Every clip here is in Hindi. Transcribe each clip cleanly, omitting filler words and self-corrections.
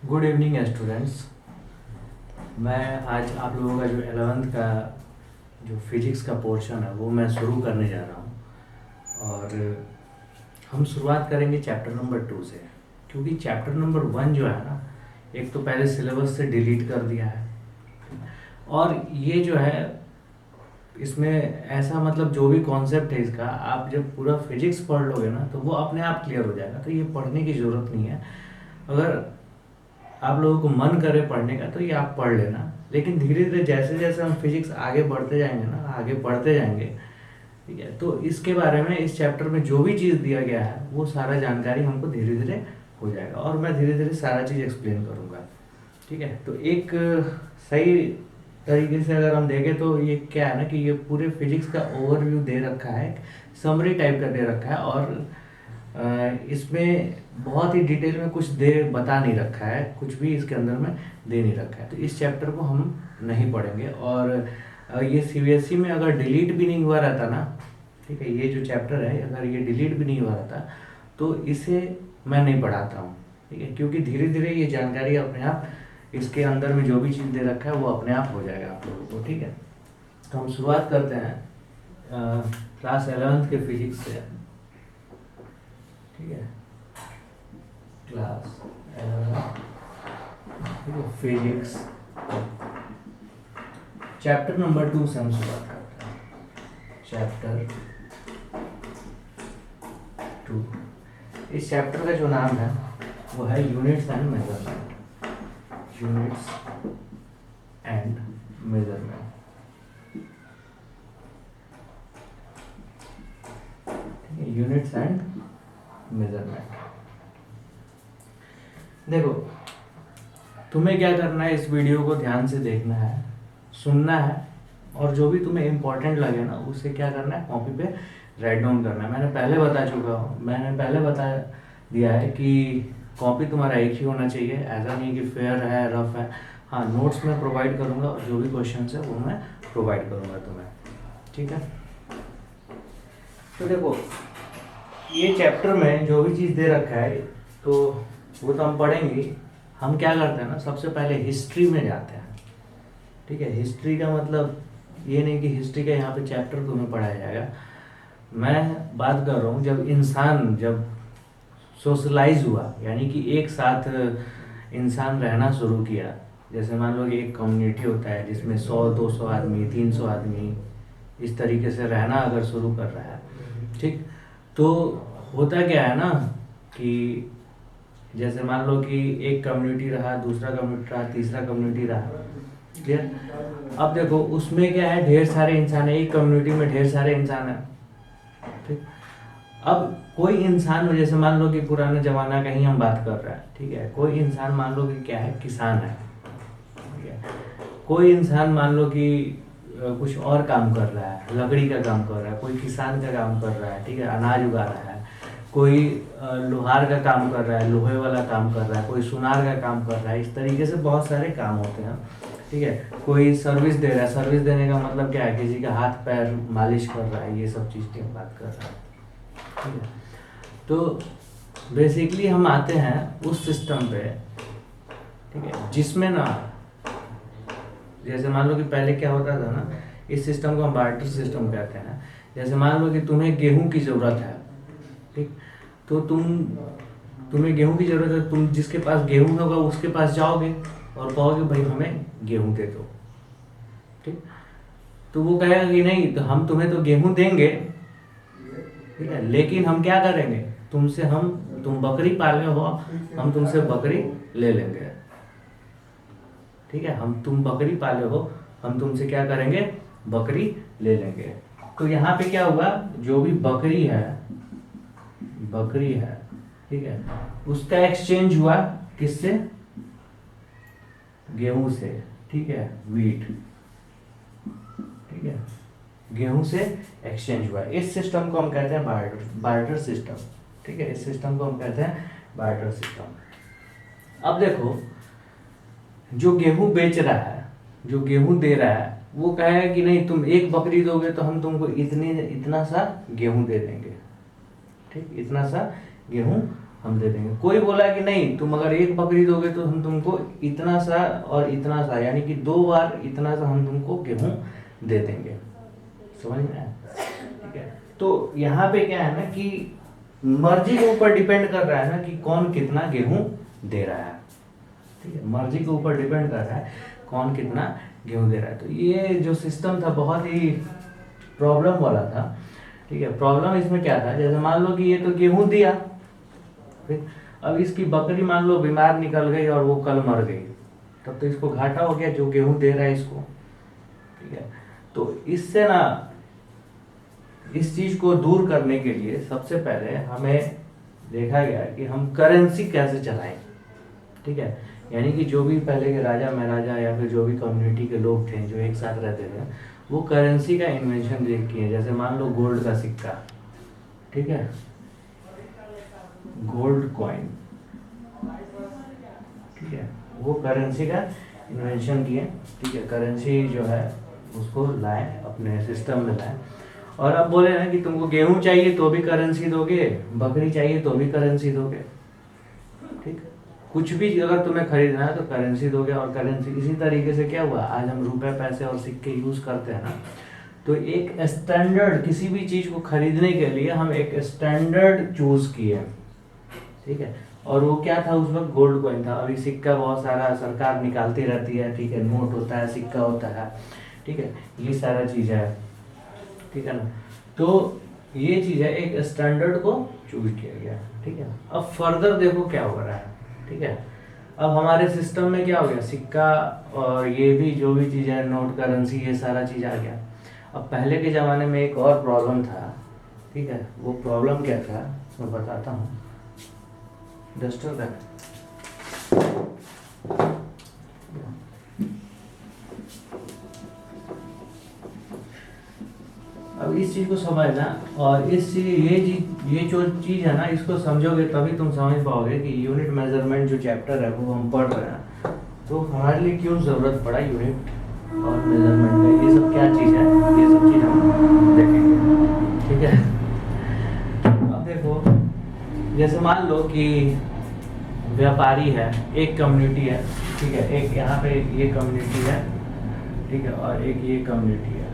Good evening students. मैं आज आप लोगों का जो 11th का जो फिजिक्स का पोर्शन है वो मैं शुरू करने जा रहा हूँ। और हम शुरुआत करेंगे चैप्टर नंबर 2 से, क्योंकि चैप्टर नंबर 1 जो है ना, एक तो पहले सिलेबस से डिलीट कर दिया है। और ये जो है इसमें ऐसा मतलब जो भी कॉन्सेप्ट है इसका, आप जब पूरा फिजिक्स पढ़ लोगे ना तो वो अपने आप क्लियर हो जाएगा। तो ये पढ़ने की ज़रूरत नहीं है। अगर आप लोगों को मन करे पढ़ने का तो ये आप पढ़ लेना, लेकिन धीरे धीरे जैसे जैसे हम फिजिक्स आगे बढ़ते जाएंगे ना, आगे बढ़ते जाएंगे, ठीक है, तो इसके बारे में इस चैप्टर में जो भी चीज़ दिया गया है वो सारा जानकारी हमको धीरे धीरे हो जाएगा और मैं धीरे धीरे सारा चीज़ एक्सप्लेन करूँगा। ठीक है, तो एक सही तरीके से अगर हम देखें तो ये क्या है ना कि ये पूरे फिजिक्स का ओवरव्यू दे रखा है, समरी टाइप का दे रखा है। और इसमें बहुत ही डिटेल में कुछ दे बता नहीं रखा है, कुछ भी इसके अंदर में दे नहीं रखा है। तो इस चैप्टर को हम नहीं पढ़ेंगे। और ये सीबीएसई में अगर डिलीट भी नहीं हुआ रहता ना, ठीक है, ये जो चैप्टर है अगर ये डिलीट भी नहीं हुआ रहता तो इसे मैं नहीं पढ़ाता हूँ। ठीक है, क्योंकि धीरे धीरे ये जानकारी अपने आप इसके अंदर में जो भी चीज़ दे रखा है वो अपने आप हो जाएगा आप लोगों को। ठीक है, तो हम शुरुआत करते हैं क्लास 11th के फिजिक्स से। ठीक है, क्लास 11 फिजिक्स चैप्टर नंबर 2 से हम शुरुआत करते हैं। चैप्टर 2, इस चैप्टर का जो नाम है वो है units and measurement. Units and measurement. Units and measurement. देखो, तुम्हें क्या करना है, इस वीडियो को ध्यान से देखना है, सुनना है, और जो भी तुम्हें इम्पोर्टेंट लगे ना उसे क्या करना है, कॉपी पे राइट डाउन करना है। मैंने पहले बता दिया है कि कॉपी तुम्हारा एक ही होना चाहिए। ऐसा नहीं कि फेयर है, रफ है। हाँ, नोट्स मैं प्रोवाइड करूँगा और जो भी क्वेश्चन है वो मैं प्रोवाइड करूँगा तुम्हें। ठीक है, तो देखो ये चैप्टर में जो भी चीज़ दे रखा है तो वो तो हम पढ़ेंगे। हम क्या करते हैं ना, सबसे पहले हिस्ट्री में जाते हैं। ठीक है, हिस्ट्री का मतलब ये नहीं कि हिस्ट्री का यहाँ पे चैप्टर तुम्हें पढ़ाया जाएगा। मैं बात कर रहा हूँ जब इंसान जब सोशलाइज हुआ, यानी कि एक साथ इंसान रहना शुरू किया। जैसे मान लो कि एक कम्युनिटी होता है जिसमें 100-200 आदमी, 300 आदमी इस तरीके से रहना अगर शुरू कर रहा है, ठीक, तो होता क्या है ना कि जैसे मान लो कि एक कम्युनिटी रहा, दूसरा कम्युनिटी रहा, तीसरा कम्युनिटी रहा। क्लियर? अब देखो उसमें क्या है, ढेर सारे इंसान है, एक कम्युनिटी में ढेर सारे इंसान है। ठीक, अब कोई इंसान हो, जैसे मान लो कि पुराने जमाना का ही हम बात कर रहे हैं। ठीक है, कोई इंसान मान लो कि क्या है, किसान है। ठीक है, कोई इंसान मान लो कि कुछ और काम कर रहा है, लकड़ी का काम कर रहा है, कोई किसान का काम कर रहा है, ठीक है, अनाज उगा रहा है, कोई लोहार का काम कर रहा है, लोहे वाला काम कर रहा है, कोई सुनार का काम कर रहा है। इस तरीके से बहुत सारे काम होते हैं। ठीक है, कोई सर्विस दे रहा है, सर्विस देने का मतलब क्या है, किसी का हाथ पैर मालिश कर रहा है, ये सब चीज़ की हम बात कर रहे हैं। ठीक है, तो बेसिकली हम आते हैं उस सिस्टम पे, ठीक है, जिसमें ना जैसे मान लो कि पहले क्या होता था ना, इस सिस्टम को हम बार्टर सिस्टम कहते हैं। जैसे मान लो कि तुम्हें गेहूं की ज़रूरत है, ठीक, तो तुम्हें गेहूं की ज़रूरत है, तुम जिसके पास गेहूं होगा उसके पास जाओगे और कहोगे भाई हमें गेहूं दे दो। ठीक, तो वो कहेगा कि नहीं, तो हम तुम्हें तो गेहूं देंगे, ठीक है, लेकिन हम क्या करेंगे, तुम बकरी पाले हो, हम तुमसे बकरी ले लेंगे। ठीक है, तुम बकरी पाले हो, हम तुमसे क्या करेंगे, बकरी ले लेंगे। तो यहाँ पे क्या हुआ, जो भी बकरी है, ठीक है, उसका एक्सचेंज हुआ किससे, गेहूं से। ठीक है, वीट, ठीक है, गेहूं से एक्सचेंज हुआ। इस सिस्टम को हम कहते हैं बार्टर सिस्टम। ठीक है, इस सिस्टम को हम कहते हैं बार्टर सिस्टम। अब देखो, जो गेहूं बेच रहा है, जो गेहूं दे रहा है, वो कहेगा कि नहीं, तुम एक बकरी दोगे तो हम तुमको इतना सा गेहूं दे देंगे। ठीक, इतना सा गेहूं हम दे देंगे। कोई बोला कि नहीं, तुम अगर एक बकरी दोगे तो हम तुमको इतना सा और इतना सा, यानी कि 2 बार इतना सा हम तुमको गेहूं दे देंगे। समझ में आया? ठीक है। तो यहाँ पे क्या है ना कि मर्जी के ऊपर डिपेंड कर रहा है ना कि कौन कितना गेहूं दे रहा है। ठीक है, मर्जी के ऊपर डिपेंड कर रहा है कौन कितना गेहूं दे रहा है। तो ये जो सिस्टम था बहुत ही प्रॉब्लम वाला था। ठीक है, प्रॉब्लम इसमें क्या था, जैसे मान लो कि ये तो गेहूं दिया, फिर अब इसकी बकरी मान लो बीमार निकल गई और वो कल मर गई, तब तो इसको घाटा हो गया जो गेहूं दे रहा है इसको। ठीक है, तो इससे ना इस चीज को दूर करने के लिए सबसे पहले हमें देखा गया कि हम करेंसी कैसे चलाएं। ठीक है, यानी कि जो भी पहले के राजा महाराजा या फिर जो भी कम्युनिटी के लोग थे जो एक साथ रहते थे, वो करेंसी का इन्वेंशन किए। जैसे मान लो गोल्ड का सिक्का, ठीक है, गोल्ड कॉइन, ठीक है, वो करेंसी का इन्वेंशन किए। ठीक है, करेंसी जो है उसको लाए अपने सिस्टम में लाए। और अब बोले ना कि तुमको गेहूं चाहिए तो भी करेंसी दोगे, बकरी चाहिए तो भी करेंसी दोगे। ठीक, कुछ भी अगर तुम्हें खरीदना है तो करेंसी दोगे। और करेंसी इसी तरीके से क्या हुआ, आज हम रुपए पैसे और सिक्के यूज करते हैं ना, तो एक स्टैंडर्ड किसी भी चीज को खरीदने के लिए हम एक स्टैंडर्ड चूज किए। ठीक है, और वो क्या था उस वक्त, गोल्ड कॉइन था। अभी सिक्का बहुत सारा सरकार निकालती रहती है। ठीक है, नोट होता है, सिक्का होता है। ठीक है, ये सारा चीज है। ठीक है ना, तो ये चीज है, एक स्टैंडर्ड को चूज किया गया। ठीक है, अब फर्दर देखो क्या हो रहा है। ठीक है, अब हमारे सिस्टम में क्या हो गया, सिक्का और ये भी जो भी चीज है, नोट, करेंसी, ये सारा चीज आ गया। अब पहले के जमाने में एक और प्रॉब्लम था। ठीक है, वो प्रॉब्लम क्या था मैं बताता हूँ। डस्टर का अब इस चीज को समझना, और इस ये जो चीज है ना, इसको समझोगे तभी तुम समझ पाओगे कि यूनिट मेजरमेंट जो चैप्टर है वो हम पढ़ रहे हैं, तो हमारे लिए क्यों जरूरत पड़ा यूनिट और मेजरमेंट का, ये सब क्या चीज है, ये सब चीज हम देखेंगे। ठीक है, अब देखो, जैसे मान लो कि व्यापारी है, एक कम्युनिटी है। ठीक है, एक यहाँ पे ये कम्युनिटी है। ठीक है, और एक ये कम्युनिटी है।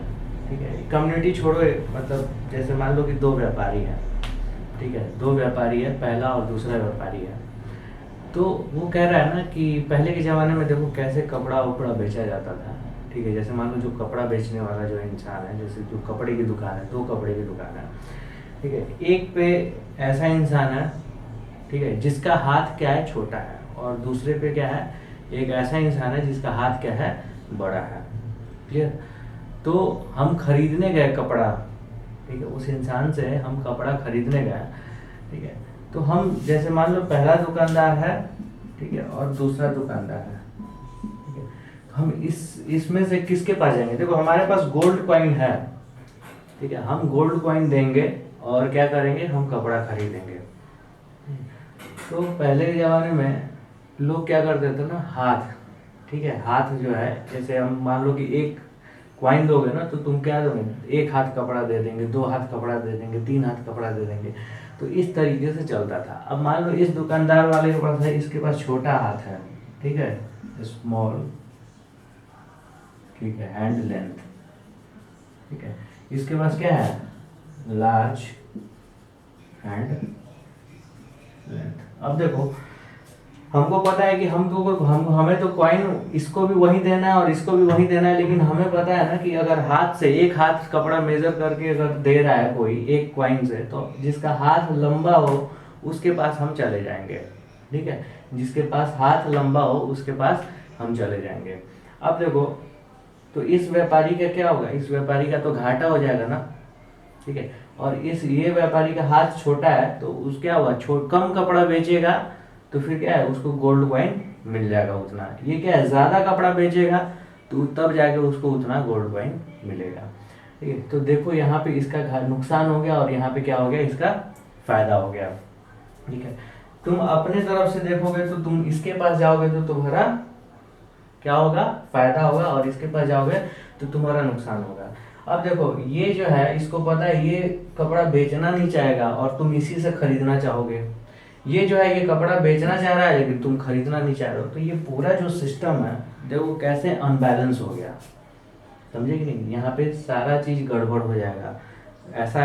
ठीक है, कम्युनिटी छोड़ो, मतलब जैसे मान लो कि 2 व्यापारी हैं। ठीक है, 2 व्यापारी है, पहला और दूसरा व्यापारी है। तो वो कह रहा है ना कि पहले के ज़माने में देखो कैसे कपड़ा उपड़ा बेचा जाता था। ठीक है, जैसे मान लो जो कपड़ा बेचने वाला जो इंसान है, जैसे जो कपड़े की दुकान है, 2 कपड़े की दुकान है। ठीक है, एक पे ऐसा इंसान है, ठीक है, जिसका हाथ क्या है, छोटा है, और दूसरे पे क्या है, एक ऐसा इंसान है जिसका हाथ क्या है, बड़ा है। क्लियर? तो हम खरीदने गए कपड़ा। ठीक है, उस इंसान से हम कपड़ा खरीदने गए। ठीक है, तो हम जैसे मान लो पहला दुकानदार है, ठीक है, और दूसरा दुकानदार है। ठीक है, हम इसमें से किसके पास जाएंगे, देखो हमारे पास गोल्ड कॉइन है। ठीक है, हम गोल्ड कॉइन देंगे और क्या करेंगे, हम कपड़ा खरीदेंगे। तो पहले के ज़माने में लोग क्या करते थे ना, हाथ, ठीक है, हाथ जो है, जैसे हम मान लो कि एक क्वाइन दोगे ना, तो तुम क्या दोगे, 1 हाथ कपड़ा दे देंगे, 2 हाथ कपड़ा दे देंगे, 3 हाथ कपड़ा दे देंगे। तो इस तरीके से चलता था। अब मान लो इस दुकानदार वाले के पास है, इसके पास छोटा हाथ है। ठीक है, स्मॉल, ठीक है, हैंड लेंथ। ठीक है, इसके पास क्या है, लार्ज हैंड लेंथ। अब देखो, हमको पता है कि हमें तो कॉइन इसको भी वही देना है और इसको भी वही देना है, लेकिन हमें पता है ना कि अगर हाथ से 1 हाथ कपड़ा मेजर करके अगर दे रहा है कोई एक कॉइन से, तो जिसका हाथ लंबा हो उसके पास हम चले जाएंगे। ठीक है, जिसके पास हाथ लंबा हो उसके पास हम चले जाएंगे। अब देखो, तो इस व्यापारी का क्या होगा, इस व्यापारी का तो घाटा हो जाएगा ना। ठीक है, और ये व्यापारी का हाथ छोटा है, तो उस क्या हुआ, कम कपड़ा बेचेगा, तो फिर क्या है, उसको गोल्ड कॉइन मिल जाएगा उतना। ये क्या है, ज्यादा कपड़ा बेचेगा तो तब जाके उसको उतना गोल्ड कॉइन मिलेगा। ठीक है, तो देखो यहाँ पे इसका नुकसान हो गया और यहाँ पे क्या हो गया, इसका फायदा हो गया। ठीक है, तुम अपने तरफ से देखोगे तो तुम इसके पास जाओगे तो तुम्हारा क्या होगा, फायदा होगा, और इसके पास जाओगे तो तुम्हारा नुकसान होगा। अब देखो, ये जो है, इसको पता है ये कपड़ा बेचना नहीं चाहेगा और तुम इसी से खरीदना चाहोगे। ये जो है ये कपड़ा बेचना चाह रहा है लेकिन तुम खरीदना नहीं चाह रहे हो, तो ये पूरा जो सिस्टम है देखो कैसे अनबैलेंस हो गया, समझे कि नहीं। यहाँ पे सारा चीज गड़बड़ हो जाएगा, ऐसा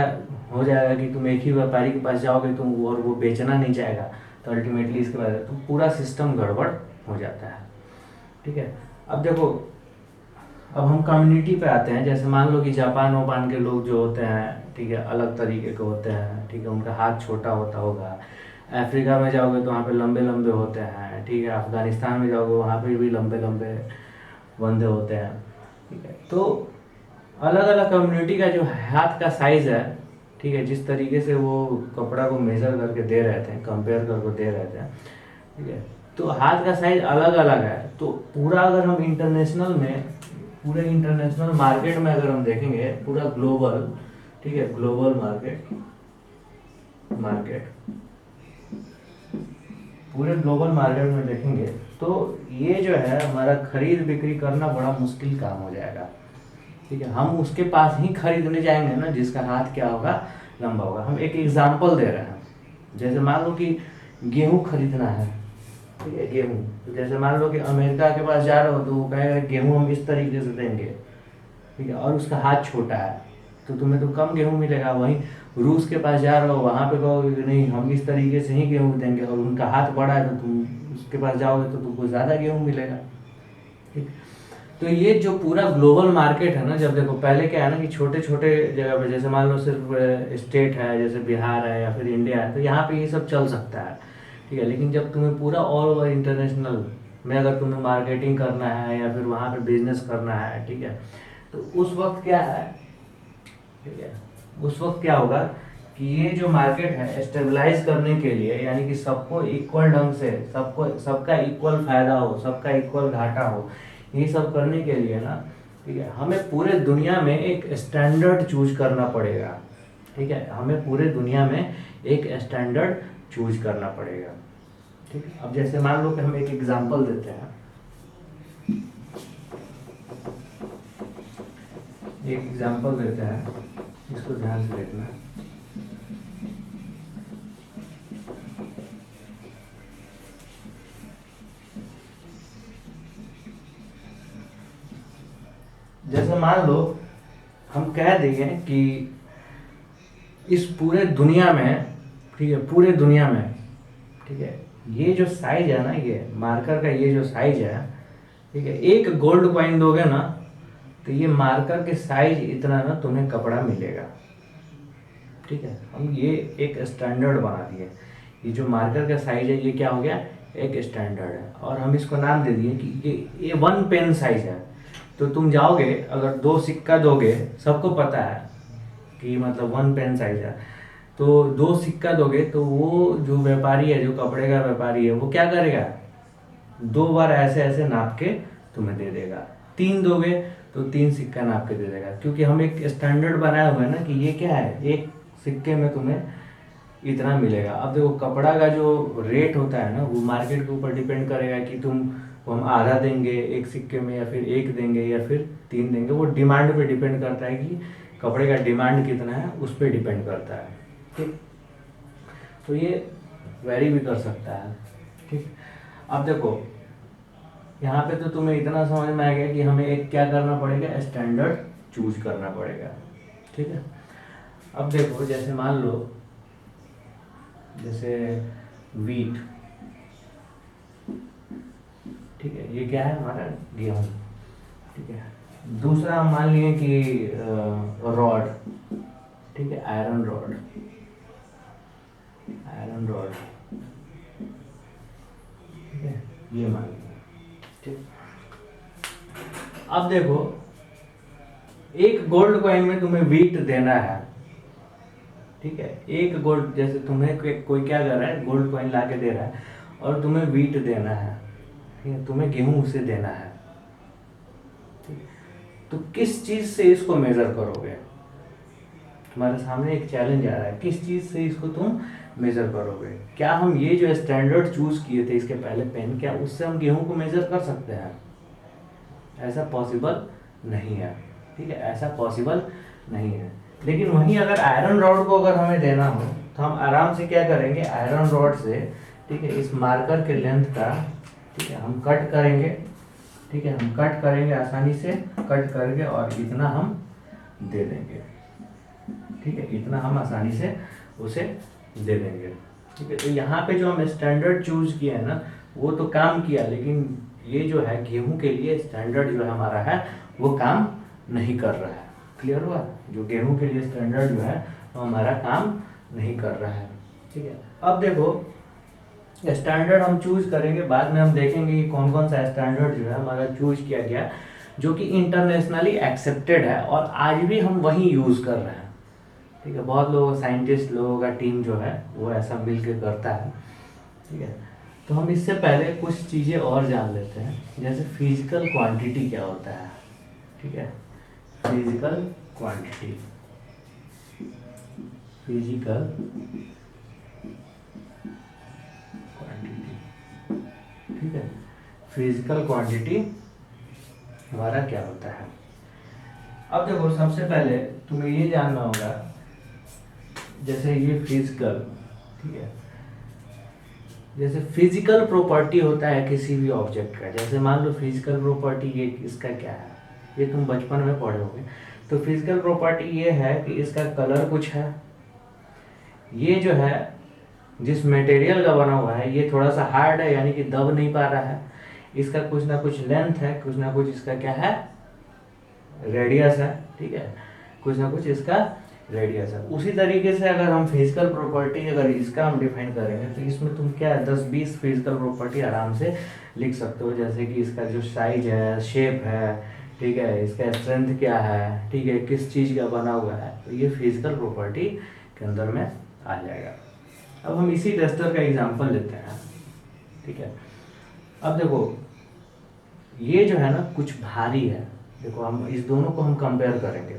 हो जाएगा कि तुम एक ही व्यापारी के पास जाओगे तुम और वो बेचना नहीं चाहेगा, तो अल्टीमेटली इसके बाद तो पूरा सिस्टम गड़बड़ हो जाता है, ठीक है। अब देखो, अब हम कम्युनिटी पे आते हैं, जैसे मान लो कि जापान वापान के लोग जो होते हैं, ठीक है, अलग तरीके के होते हैं, ठीक है, उनका हाथ छोटा होता होगा। अफ्रीका में जाओगे तो वहाँ पे लंबे लंबे होते हैं, ठीक है, अफगानिस्तान में जाओगे वहाँ पे भी लंबे लंबे बंदे होते हैं, ठीक है। तो अलग अलग कम्युनिटी का जो हाथ का साइज है, ठीक है, जिस तरीके से वो कपड़ा को मेजर करके दे रहे थे, कंपेयर करके दे रहे थे, ठीक है, तो हाथ का साइज अलग अलग है। तो पूरा अगर हम इंटरनेशनल में, पूरे इंटरनेशनल मार्केट में अगर हम देखेंगे, पूरा ग्लोबल, ठीक है, ग्लोबल मार्केट, मार्केट पूरे ग्लोबल मार्केट में देखेंगे तो ये जो है हमारा खरीद बिक्री करना बड़ा मुश्किल काम हो जाएगा, ठीक है। हम उसके पास ही खरीदने जाएंगे ना जिसका हाथ क्या होगा, लंबा होगा। हम एक एग्जांपल दे रहे हैं, जैसे मान लो कि गेहूं खरीदना है, ठीक है, गेहूं, तो जैसे मान लो कि अमेरिका के पास जा रहे हो तो वो कहेगा गेहूं हम इस तरीके से देंगे, ठीक है, और उसका हाथ छोटा है तो तुम्हें तो कम गेहूं मिलेगा। वहीं रूस के पास जा रहे हो, वहां पे कहोगे कि नहीं हम इस तरीके से ही गेहूं देंगे, और उनका हाथ बड़ा है तो तुम उसके पास जाओगे तो तुमको ज़्यादा गेहूं मिलेगा, ठीक। तो ये जो पूरा ग्लोबल मार्केट है ना, जब देखो पहले क्या है ना कि छोटे छोटे जगह पे, जैसे मान लो सिर्फ स्टेट है, जैसे बिहार है या फिर इंडिया है, तो यहाँ पे ये सब चल सकता है, ठीक है। लेकिन जब तुम्हें पूरा ऑल ओवर इंटरनेशनल में अगर तुम्हें मार्केटिंग करना है या फिर वहाँ पे बिजनेस करना है, ठीक है, तो उस वक्त क्या है, ठीक है, उस वक्त क्या होगा कि ये जो मार्केट है स्टेबलाइज करने के लिए, यानी कि सबको इक्वल ढंग से, सबको सबका इक्वल फायदा हो, सबका इक्वल घाटा हो, ये सब करने के लिए ना, ठीक है, हमें पूरे दुनिया में एक स्टैंडर्ड चूज करना पड़ेगा, ठीक है, हमें पूरे दुनिया में एक स्टैंडर्ड चूज करना पड़ेगा, ठीक है। अब जैसे मान लो कि हम एक एग्जांपल देते हैं, एक एग्जांपल देते हैं, इसको ध्यान से देखना। जैसे मान लो हम कह देंगे कि इस पूरे दुनिया में, ठीक है, पूरे दुनिया में, ठीक है, ये जो साइज है ना, ये मार्कर का ये जो साइज है, ठीक है, एक गोल्ड कॉइन दोगे ना तो ये मार्कर के साइज इतना ना तुम्हें कपड़ा मिलेगा, ठीक है। हम ये एक स्टैंडर्ड बना दिए, ये जो मार्कर का साइज है ये क्या हो गया, एक स्टैंडर्ड है, और हम इसको नाम दे दिए कि ये 1 पेन साइज है। तो तुम जाओगे अगर 2 सिक्का दोगे, सबको पता है कि मतलब 1 पेन साइज है, तो 2 सिक्का दोगे तो वो जो व्यापारी है, जो कपड़े का व्यापारी है, वो क्या करेगा, 2 बार ऐसे ऐसे नाप के तुम्हें दे देगा। 3 दोगे तो 3 सिक्का नाप के दे देगा, क्योंकि हम एक स्टैंडर्ड बनाए हुए हैं ना कि ये क्या है, एक सिक्के में तुम्हें इतना मिलेगा। अब देखो कपड़ा का जो रेट होता है ना वो मार्केट के ऊपर डिपेंड करेगा कि हम आधा देंगे एक सिक्के में, या फिर 1 देंगे, या फिर 3 देंगे। वो डिमांड पे डिपेंड करता है कि कपड़े का डिमांड कितना है, उस पर डिपेंड करता है, ठीक। तो ये वेरी भी कर सकता है, ठीक। अब देखो यहाँ पे तो तुम्हें इतना समझ में आ गया कि हमें एक क्या करना पड़ेगा, स्टैंडर्ड चूज करना पड़ेगा, ठीक है। अब देखो जैसे मान लो, जैसे वीट, ठीक है, ये क्या है हमारा, गेहूं, ठीक है। दूसरा हम मान लिए कि रॉड, ठीक है, आयरन रॉड, आयरन रॉड, ठीक है, ये मान लिया, ठीक। अब देखो एक गोल्ड कॉइन में तुम्हें वीट देना है, ठीक है, एक गोल्ड, जैसे तुम्हें कोई क्या कर रहा है, गोल्ड कॉइन ला के दे रहा है और तुम्हें वीट देना है, ठीक है, तुम्हें गेहूं उसे देना है, ठीक। तो किस चीज से इसको मेजर करोगे, तुम्हारे सामने एक चैलेंज आ रहा है, किस चीज से इसको तुम मेजर करोगे। क्या हम ये जो स्टैंडर्ड चूज किए थे इसके पहले पेन, क्या उससे हम गेहूं को मेजर कर सकते हैं, ऐसा पॉसिबल नहीं है, ठीक है, ऐसा पॉसिबल नहीं है। लेकिन वहीं अगर आयरन रॉड को अगर हमें देना हो, तो हम आराम से क्या करेंगे, आयरन रॉड से, ठीक है, इस मार्कर के लेंथ का, ठीक है, हम कट करेंगे, ठीक है, हम कट करेंगे आसानी से, कट करके और इतना हम दे देंगे, ठीक है, इतना हम आसानी से उसे दे देंगे, ठीक है। तो यहाँ पे जो हम स्टैंडर्ड चूज किया है ना, वो तो काम किया, लेकिन ये जो है गेहूं के लिए स्टैंडर्ड जो है हमारा है वो काम नहीं कर रहा है। क्लियर हुआ? जो गेहूं के लिए स्टैंडर्ड जो है वो हमारा काम नहीं कर रहा है, ठीक है। अब देखो स्टैंडर्ड हम चूज करेंगे, बाद में हम देखेंगे कि कौन कौन सा स्टैंडर्ड जो है हमारा चूज किया गया जो कि इंटरनेशनली एक्सेप्टेड है और आज भी हम वही यूज कर रहे हैं, ठीक है। बहुत लोग, साइंटिस्ट लोगों का टीम जो है वो ऐसा मिल के करता है, ठीक है। तो हम इससे पहले कुछ चीज़ें और जान लेते हैं, जैसे फिजिकल क्वांटिटी क्या होता है, ठीक है। फिजिकल क्वांटिटी, फिजिकल क्वांटिटी, ठीक है। फिजिकल क्वांटिटी हमारा क्या होता है? अब देखो सबसे पहले तुम्हें ये जानना होगा, जैसे ये फिजिकल, ठीक है, जैसे फिजिकल प्रॉपर्टी होता है किसी भी ऑब्जेक्ट का, जैसे मान लो फिजिकल प्रॉपर्टी ये इसका क्या है, ये तुम बचपन में पढ़े होगे। तो फिजिकल प्रॉपर्टी ये है कि इसका कलर कुछ है, ये जो है जिस मटेरियल का बना हुआ है ये थोड़ा सा हार्ड है, यानी कि दब नहीं पा रहा है, इसका कुछ ना कुछ लेंथ है, कुछ ना कुछ इसका क्या है, रेडियस है, ठीक है, कुछ ना कुछ इसका रेडियस है। उसी तरीके से अगर हम फिजिकल प्रॉपर्टी अगर इसका हम डिफाइन करेंगे तो इसमें तुम क्या 10-20 फिजिकल प्रॉपर्टी आराम से लिख सकते हो, जैसे कि इसका जो साइज है, शेप है, ठीक है, इसका स्ट्रेंथ क्या है, ठीक है, किस चीज़ का बना हुआ है, तो ये फिजिकल प्रॉपर्टी के अंदर में आ जाएगा। अब हम इसी डस्टर का एग्जाम्पल लेते हैं, ठीक है। अब देखो ये जो है ना कुछ भारी है, देखो हम इस दोनों को हम कंपेयर करेंगे,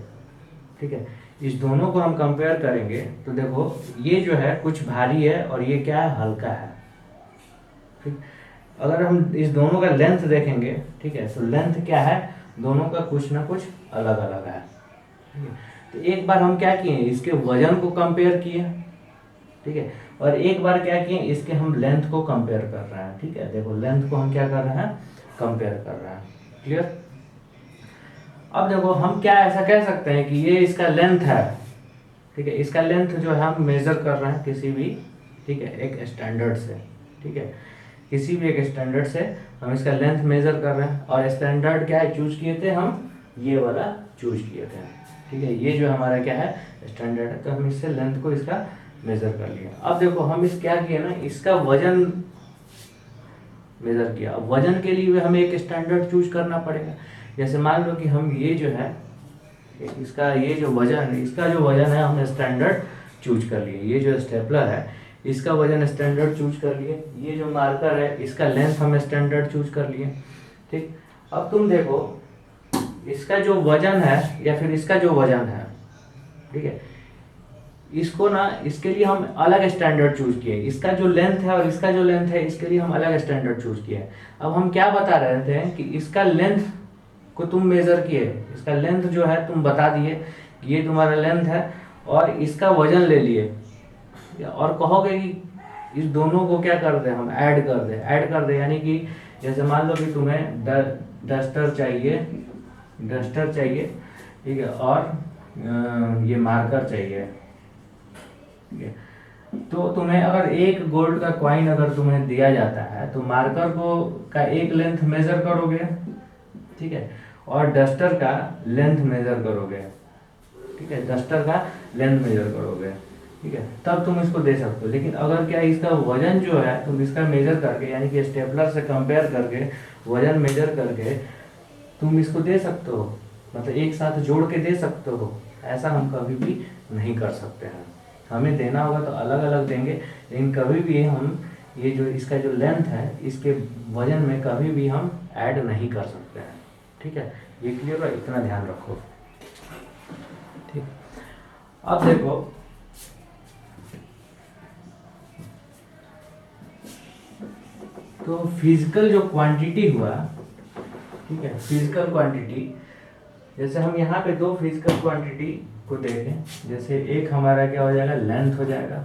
ठीक है, इस दोनों को हम कंपेयर करेंगे तो देखो ये जो है कुछ भारी है और ये क्या है, हल्का है, ठीक। अगर हम इस दोनों का लेंथ देखेंगे, ठीक है, तो लेंथ क्या है, दोनों का कुछ ना कुछ अलग अलग है, ठीक है। तो एक बार हम क्या किए, इसके वजन को कंपेयर किए, ठीक है, और एक बार क्या किए, इसके हम लेंथ को कंपेयर कर रहे हैं, ठीक है। देखो लेंथ को हम क्या कर रहे हैं, कंपेयर कर रहे हैं। क्लियर? अब देखो हम क्या ऐसा कह सकते हैं कि ये इसका लेंथ है, ठीक है, इसका लेंथ जो है हम मेजर कर रहे हैं किसी भी, ठीक है, एक स्टैंडर्ड से, ठीक है, किसी भी एक स्टैंडर्ड से हम इसका लेंथ मेजर कर रहे हैं, और स्टैंडर्ड क्या है चूज किए थे हम, ये वाला चूज किए थे, ठीक है। ये जो हमारा क्या है, स्टैंडर्ड है, तो हम इससे लेंथ को इसका मेजर कर लिया। अब देखो हम इस क्या किया ना, इसका वजन मेजर किया। अब वजन के लिए हमें एक स्टैंडर्ड चूज करना पड़ेगा, जैसे मान लो कि हम ये जो है इसका ये जो वजन, इसका जो वजन है हम स्टैंडर्ड चूज कर लिए, ये जो स्टेपलर है इसका वजन स्टैंडर्ड चूज कर लिए, ये जो मार्कर है इसका लेंथ हम स्टैंडर्ड चूज कर लिए, ठीक। अब तुम देखो इसका जो वजन है या फिर इसका जो वजन है, ठीक है, इसको ना, इसके लिए हम अलग स्टैंडर्ड चूज किए, इसका जो लेंथ है और इसका जो लेंथ है इसके लिए हम अलग स्टैंडर्ड चूज किए। अब हम क्या बता रहे थे कि इसका लेंथ को तुम मेजर किए, इसका लेंथ जो है तुम बता दिए ये तुम्हारा लेंथ है, और इसका वजन ले लिए और कहोगे कि इस दोनों को क्या कर दे, हम ऐड कर दे, यानी कि जैसे मान लो कि तुम्हें डस्टर चाहिए, ठीक है, और ये मार्कर चाहिए, ठीक है। तो तुम्हें अगर एक गोल्ड का कॉइन अगर तुम्हें दिया जाता है तो मार्कर को का एक लेंथ मेजर करोगे, ठीक है, और डस्टर का लेंथ मेजर करोगे, ठीक है, डस्टर का लेंथ मेजर करोगे, ठीक है, तब तुम इसको दे सकते हो। लेकिन अगर क्या इसका वजन जो है तुम इसका मेजर करके, यानी कि स्टेपलर से कंपेयर करके वजन मेजर करके तुम इसको दे सकते हो, मतलब एक साथ जोड़ के दे सकते हो, ऐसा हम कभी भी नहीं कर सकते हैं। हमें देना होगा तो अलग अलग देंगे, लेकिन कभी भी हम ये जो इसका जो लेंथ है इसके वजन में कभी भी हम ऐड नहीं कर सकते हैं, ठीक है। ये क्लियर है, इतना ध्यान रखो, ठीक। अब देखो तो फिजिकल जो क्वांटिटी हुआ, ठीक है, फिजिकल क्वांटिटी, जैसे हम यहाँ पे दो फिजिकल क्वांटिटी को देखें, जैसे एक हमारा क्या हो जाएगा, लेंथ हो जाएगा,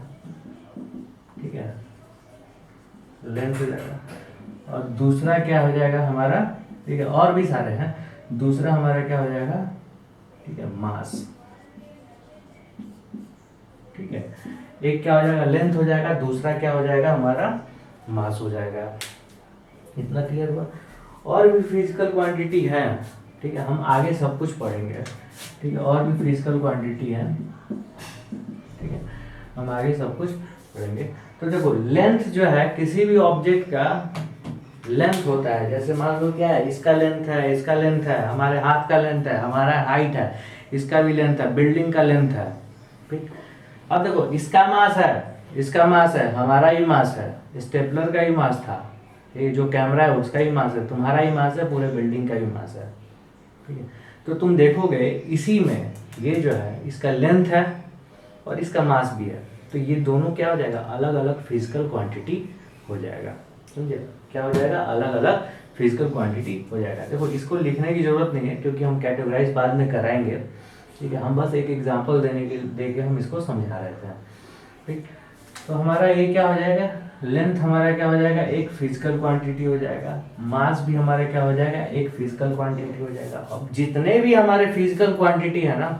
लेंथ हो जाएगा, और दूसरा क्या हो जाएगा हमारा, ठीक है, और भी सारे हैं, दूसरा हमारा क्या हो जाएगा, ठीक है, मास, ठीक है, एक क्या हो जाएगा लेंथ हो जाएगा, दूसरा क्या हो जाएगा हमारा मास हो जाएगा। इतना क्लियर हुआ। और भी फिजिकल क्वांटिटी है, ठीक है, हम आगे सब कुछ पढ़ेंगे, ठीक है, और भी फिजिकल क्वांटिटी है, ठीक है, हम आगे सब कुछ पढ़ेंगे। तो देखो लेंथ जो है किसी भी ऑब्जेक्ट का लेंथ होता है, जैसे मान लो क्या है, इसका लेंथ है, इसका लेंथ है, हमारे हाथ का लेंथ है, हमारा हाइट है, इसका भी लेंथ है, बिल्डिंग का लेंथ है, ठीक। अब देखो इसका मास है, इसका मास है, हमारा ही मास है, स्टेपलर का ही मास था, ये जो कैमरा है उसका ही मास है, तुम्हारा ही मास है, पूरे बिल्डिंग का ही मास है, ठीक है। तो तुम देखोगे इसी में ये जो है इसका लेंथ है और इसका मास भी है, तो ये दोनों क्या हो जाएगा, अलग अलग फिजिकल क्वांटिटी हो जाएगा, समझे, क्या हो जाएगा, अलग अलग फिजिकल क्वांटिटी हो जाएगा। देखो इसको लिखने की जरूरत नहीं है क्योंकि हम कैटेगराइज बाद में कराएंगे, ठीक है, हम बस एक एग्जांपल दे के हम इसको समझा रहते हैं, ठीक। तो हमारा ये क्या हो जाएगा, लेंथ हमारा क्या हो जाएगा, एक फिजिकल क्वांटिटी हो जाएगा, मास भी हमारा क्या हो जाएगा, एक फिजिकल क्वांटिटी हो जाएगा। अब जितने भी हमारे फिजिकल क्वांटिटी है ना,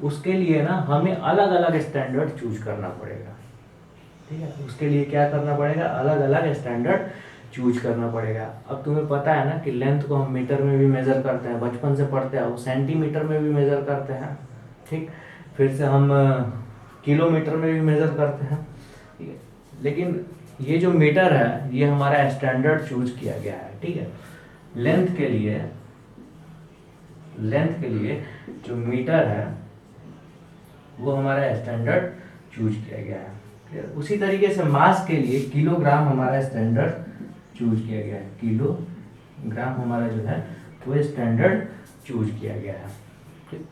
उसके लिए ना हमें अलग अलग स्टैंडर्ड चूज करना पड़ेगा, ठीक है, उसके लिए क्या करना पड़ेगा, अलग अलग स्टैंडर्ड चूज करना पड़ेगा। अब तुम्हें पता है ना कि लेंथ को हम मीटर में भी मेजर करते हैं, बचपन से पढ़ते हैं, वो सेंटीमीटर में भी मेजर करते हैं, ठीक, फिर से हम किलोमीटर में भी मेजर करते हैं, ठीक है, लेकिन ये जो मीटर है ये हमारा स्टैंडर्ड चूज किया गया है, ठीक है। लेंथ के लिए, लेंथ के लिए जो मीटर है वो हमारा स्टैंडर्ड चूज किया गया है, ठीक है। उसी तरीके से मास के लिए किलोग्राम हमारा स्टैंडर्ड चूज किया गया है, किलोग्राम हमारा जो है वो स्टैंडर्ड चूज किया गया है, ठीक।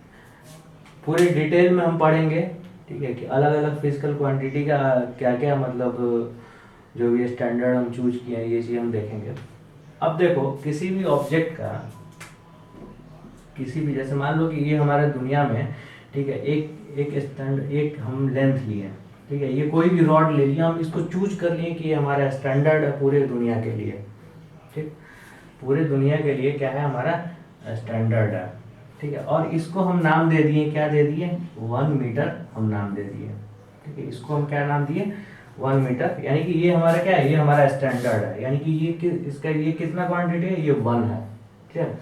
पूरी डिटेल में हम पढ़ेंगे, ठीक है, कि अलग अलग फिजिकल क्वांटिटी का क्या क्या मतलब जो भी स्टैंडर्ड हम चूज किए हैं ये चीज हम देखेंगे। अब देखो किसी भी ऑब्जेक्ट का, किसी भी, जैसे मान लो कि ये हमारे दुनिया में, ठीक है, एक स्टैंड, एक हम लेंथ लिए, ठीक है, ये कोई भी रॉड ले लिया, हम इसको चूज कर लिए कि ये हमारा स्टैंडर्ड है पूरे दुनिया के लिए, ठीक, पूरे दुनिया के लिए क्या है हमारा स्टैंडर्ड है, ठीक है, और इसको हम नाम दे दिए, क्या दे दिए, 1 मीटर हम नाम दे दिए, ठीक है, इसको हम क्या नाम दिए, 1 मीटर, यानी कि ये हमारा क्या है, ये हमारा स्टैंडर्ड है, यानी कि ये इसका ये कितना क्वांटिटी है, ये 1 है, ठीक है।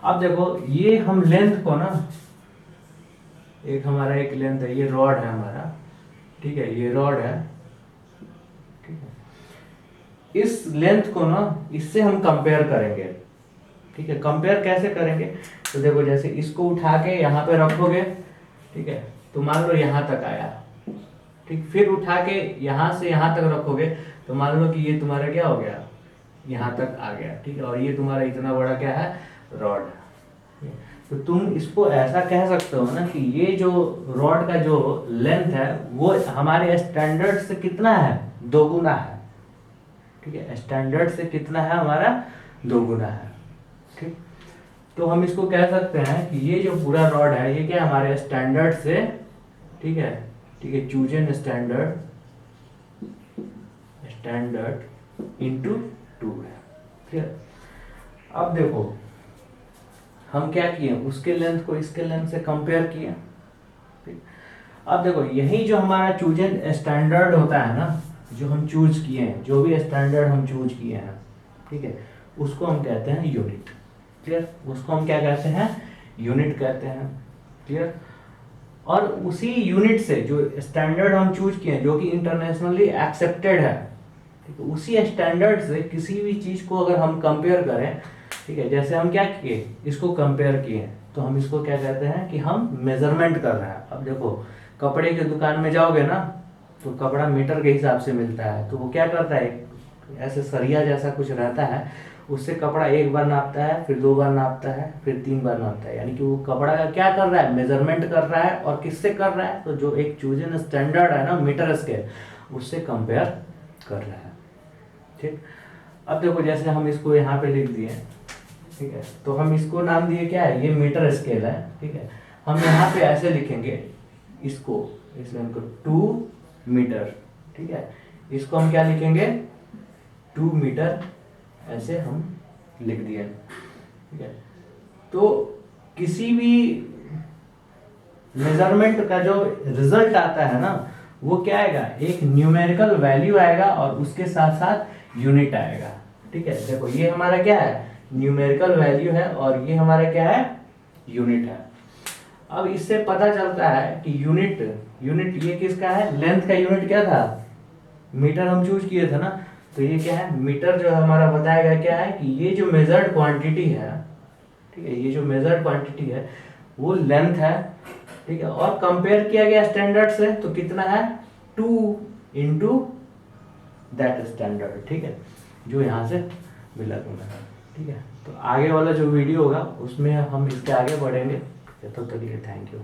अब देखो ये हम लेंथ को ना, एक हमारा एक लेंथ है, ये रॉड है हमारा, ठीक है, ये रॉड है, ठीक है, इस लेंथ को ना इससे हम कंपेयर करेंगे, ठीक है। कंपेयर कैसे करेंगे, तो देखो जैसे इसको उठा के यहाँ पे रखोगे, ठीक है, तो मान लो यहाँ तक आया, ठीक, फिर उठा के यहाँ से यहाँ तक रखोगे तो मान लो कि ये तुम्हारा क्या हो गया, यहाँ तक आ गया, ठीक है, और ये तुम्हारा इतना बड़ा क्या है, रॉड। तो तुम इसको ऐसा कह सकते हो ना कि ये जो रॉड का जो लेंथ है वो हमारे स्टैंडर्ड से कितना है, 2 गुना है, ठीक है, स्टैंडर्ड से कितना है हमारा, 2 गुना है, ठीक। तो हम इसको कह सकते हैं कि ये जो पूरा रॉड है ये क्या हमारे स्टैंडर्ड से, ठीक है, ठीक है, चूजन स्टैंडर्ड, स्टैंडर्ड इंटू 2 है, ठीक है। अब देखो हम क्या किए, उसके लेंथ को इसके लेंथ से कंपेयर किए, ठीक। अब देखो यही जो हमारा चूजन स्टैंडर्ड होता है ना, जो हम चूज किए हैं, जो भी स्टैंडर्ड हम चूज किए हैं, ठीक है, उसको हम कहते हैं यूनिट, क्लियर, उसको हम क्या कहते हैं, यूनिट कहते हैं, क्लियर। और उसी यूनिट से जो स्टैंडर्ड हम चूज किए हैं जो कि इंटरनेशनली एक्सेप्टेड है, ठीक है, उसी स्टैंडर्ड से किसी भी चीज को अगर हम कंपेयर करें, ठीक है, जैसे हम क्या किए, इसको कंपेयर किए, तो हम इसको क्या कहते हैं कि हम मेजरमेंट कर रहे हैं। अब देखो कपड़े की दुकान में जाओगे ना तो कपड़ा मीटर के हिसाब से मिलता है, तो वो क्या करता है, ऐसे सरिया जैसा कुछ रहता है, उससे कपड़ा एक बार नापता है, फिर 2 बार नापता है, फिर 3 बार नापता है, यानी कि वो कपड़ा का क्या कर रहा है, मेजरमेंट कर रहा है, और किससे कर रहा है, तो जो एक चूजन स्टैंडर्ड है ना, मीटर स्केल, उससे कंपेयर कर रहा है, ठीक। अब देखो जैसे हम इसको यहाँ पे लिख दिए, ठीक है, तो हम इसको नाम दिए क्या है, ये मीटर स्केल है, ठीक है, हम यहाँ पे ऐसे लिखेंगे इसको, इस लाइन को 2 मीटर, ठीक है, इसको हम क्या लिखेंगे, 2 मीटर ऐसे हम लिख दिए, ठीक है। तो किसी भी मेजरमेंट का जो रिजल्ट आता है ना, वो क्या आएगा, एक न्यूमेरिकल वैल्यू आएगा और उसके साथ साथ यूनिट आएगा, ठीक है। देखो ये हमारा क्या है, न्यूमेरिकल वैल्यू है और ये हमारा क्या है, यूनिट है। अब इससे पता चलता है कि यूनिट ये किसका है, लेंथ का यूनिट क्या था, मीटर हम चूज किए थे ना। तो ये क्या है, मीटर जो हमारा बताएगा क्या है कि ये जो मेजर्ड क्वांटिटी है, ठीक है, ये जो मेजर्ड क्वांटिटी है वो लेंथ है, ठीक है। और कंपेयर किया गया स्टैंडर्ड से, तो कितना है, 2 इंटू दैट स्टैंडर्ड, ठीक है, जो यहाँ से मिला तुम्हें, ठीक है। तो आगे वाला जो वीडियो होगा उसमें हम इसके आगे बढ़ेंगे। तब तक के लिए थैंक यू।